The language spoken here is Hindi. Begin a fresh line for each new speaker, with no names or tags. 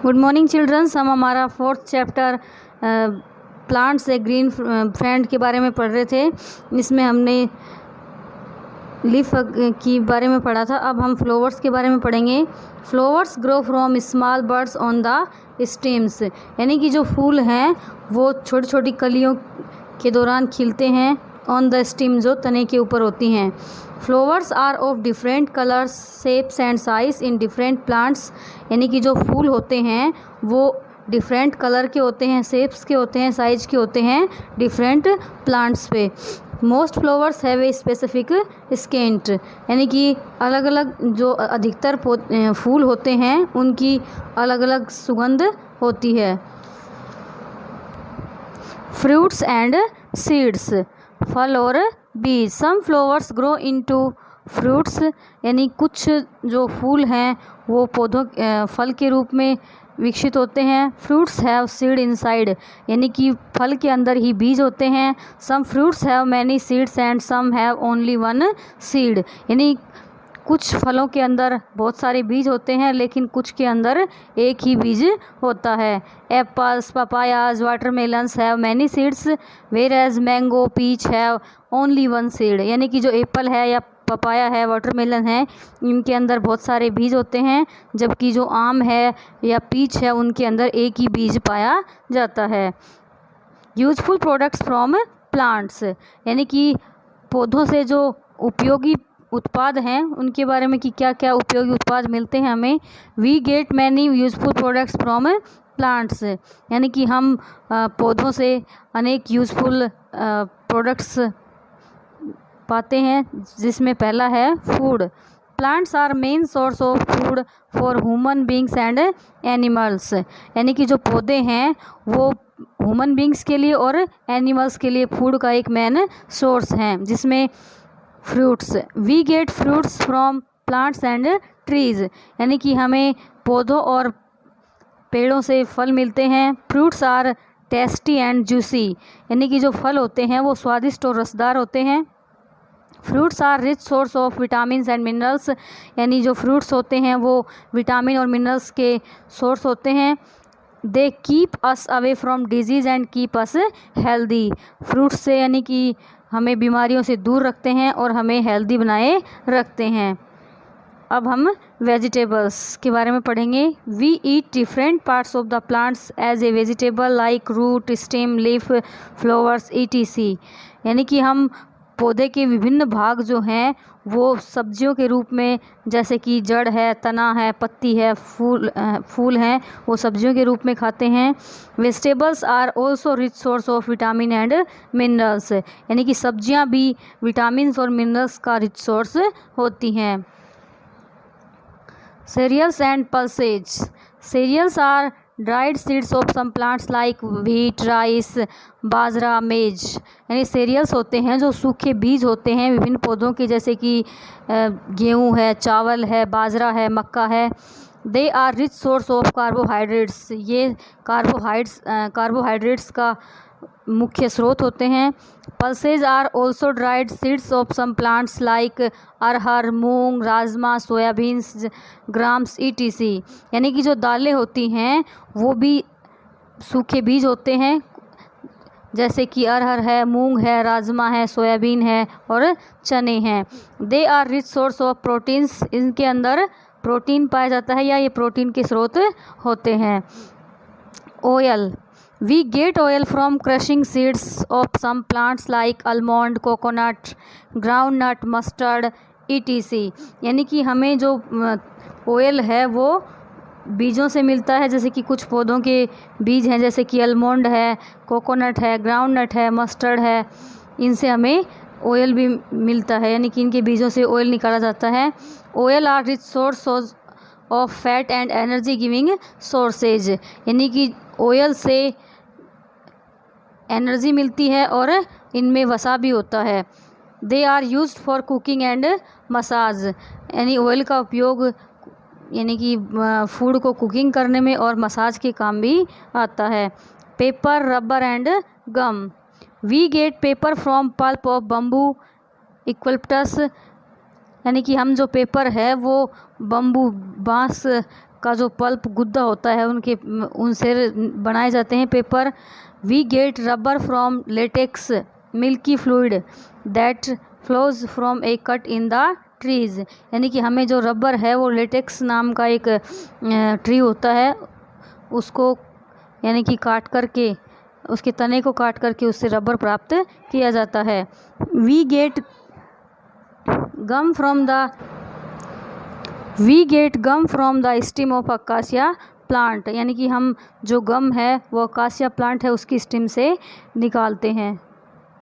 Good morning children's. हम हमारा 4th चैप्टर प्लांट्स ए ग्रीन फ्रेंड के बारे में पढ़ रहे थे। इसमें हमने लीफ की बारे में पढ़ा था। अब हम फ्लावर्स के बारे में पढ़ेंगे। Flowers grow from small birds on the stems, यानी कि जो फूल हैं वो छोटी छोटी कलियों के दौरान खिलते हैं। ऑन द स्टेम, जो तने के ऊपर होती हैं। Flowers are of different colours, shapes and size in different plants, यानी कि जो फूल होते हैं वो डिफरेंट कलर के होते हैं, शेप्स के होते हैं, साइज के होते हैं डिफरेंट प्लांट्स पे। Most flowers have a specific scent, यानी कि अलग अलग जो अधिकतर फूल होते हैं उनकी अलग अलग सुगंध होती है। फ्रूट्स एंड सीड्स, फल और बीज। Some flowers grow into fruits, यानी कुछ जो फूल हैं वो पौधों फल के रूप में विकसित होते हैं। फ्रूट्स हैव सीड इनसाइड, यानी कि फल के अंदर ही बीज होते हैं। Some fruits have many seeds and some have only one seed, यानी कुछ फलों के अंदर बहुत सारे बीज होते हैं लेकिन कुछ के अंदर एक ही बीज होता है। Apples, papayas, watermelons have many seeds whereas mango, peach have only one seed, यानी कि जो एप्पल है या पपाया है, वाटरमेलन है, इनके अंदर बहुत सारे बीज होते हैं, जबकि जो आम है या पीच है उनके अंदर एक ही बीज पाया जाता है। यूजफुल प्रोडक्ट्स फ्रॉम प्लांट्स, यानी कि पौधों से जो उपयोगी उत्पाद हैं उनके बारे में कि क्या क्या उपयोगी उत्पाद मिलते हैं हमें। We get many useful products from plants, यानी कि हम पौधों से अनेक यूजफुल प्रोडक्ट्स पाते हैं, जिसमें पहला है food. Plants are main source of food for human beings and animals, यानी कि जो पौधे हैं वो ह्यूमन बींग्स के लिए और एनिमल्स के लिए फूड का एक मेन सोर्स हैं। जिसमें fruits, we get fruits from plants and trees, यानी कि हमें पौधों और पेड़ों से फल मिलते हैं। Fruits are tasty and juicy, यानी कि जो फल होते हैं वो स्वादिष्ट और रसदार होते हैं। Fruits are rich source of vitamin and minerals, यानी जो फ्रूट्स होते हैं वो विटामिन और मिनरल्स के सोर्स होते हैं। They keep us away from disease and keep us healthy, fruits से यानी कि हमें बीमारियों से दूर रखते हैं और हमें हेल्दी बनाए रखते हैं। अब हम वेजिटेबल्स के बारे में पढ़ेंगे। We eat different parts of the plants as a vegetable like root, stem, leaf, flowers etc, यानी कि हम पौधे के विभिन्न भाग जो हैं वो सब्जियों के रूप में, जैसे कि जड़ है, तना है, पत्ती है, फूल हैं, वो सब्जियों के रूप में खाते हैं। Vegetables are also rich source of vitamin and minerals, यानी कि सब्जियां भी विटामिन और मिनरल्स का रिच सोर्स होती हैं। Cereals and pulses, cereals are dried seeds of some plants like wheat, rice, bajra, maize, यानी सीरियल्स होते हैं जो सूखे बीज होते हैं विभिन्न पौधों के, जैसे कि गेहूँ है, चावल है, बाजरा है, मक्का है। They are rich source of carbohydrates, ये कार्बोहाइड्रेट्स का मुख्य स्रोत होते हैं। Pulses are also dried seeds of some plants like arhar, moong, rajma, soyabeans, grams etc, यानी कि जो दालें होती हैं वो भी सूखे बीज होते हैं, जैसे कि अरहर है, मूंग है, राजमा है, सोयाबीन है और चने हैं। They are rich source of proteins, इनके अंदर प्रोटीन पाया जाता है या ये प्रोटीन के स्रोत होते हैं। Oil, we get oil from crushing seeds of some plants like almond, coconut, groundnut, mustard etc, यानी कि हमें जो ऑयल है वो बीजों से मिलता है, जैसे कि कुछ पौधों के बीज हैं, जैसे कि आलमंड है, कोकोनट है, ग्राउंड नट है, मस्टर्ड है, इनसे हमें ऑयल भी मिलता है, यानी कि इनके बीजों से ऑयल निकाला जाता है। Oil are rich source of fat and energy giving sources, यानी कि ऑयल से एनर्जी मिलती है और इनमें वसा भी होता है। They are used for cooking and massage, यानी ऑयल का उपयोग यानी कि फूड को कुकिंग करने में और मसाज के काम भी आता है। Paper, rubber and gum, we get paper from pulp of bamboo, eucalyptus, यानी कि हम जो पेपर है वो बम्बू बांस का जो पल्प गुद्दा होता है उनसे बनाए जाते हैं paper. We get rubber from latex milky fluid that flows from a cut in the trees, यानी कि हमें जो रबर है वो लेटेक्स नाम का एक ट्री होता है, उसको यानी कि काट करके, उसके तने को काट करके उससे रबर प्राप्त किया जाता है। We get gum from the stem of acacia plant, यानी कि हम जो गम है वो अकासिया प्लांट है उसकी स्टेम से निकालते हैं।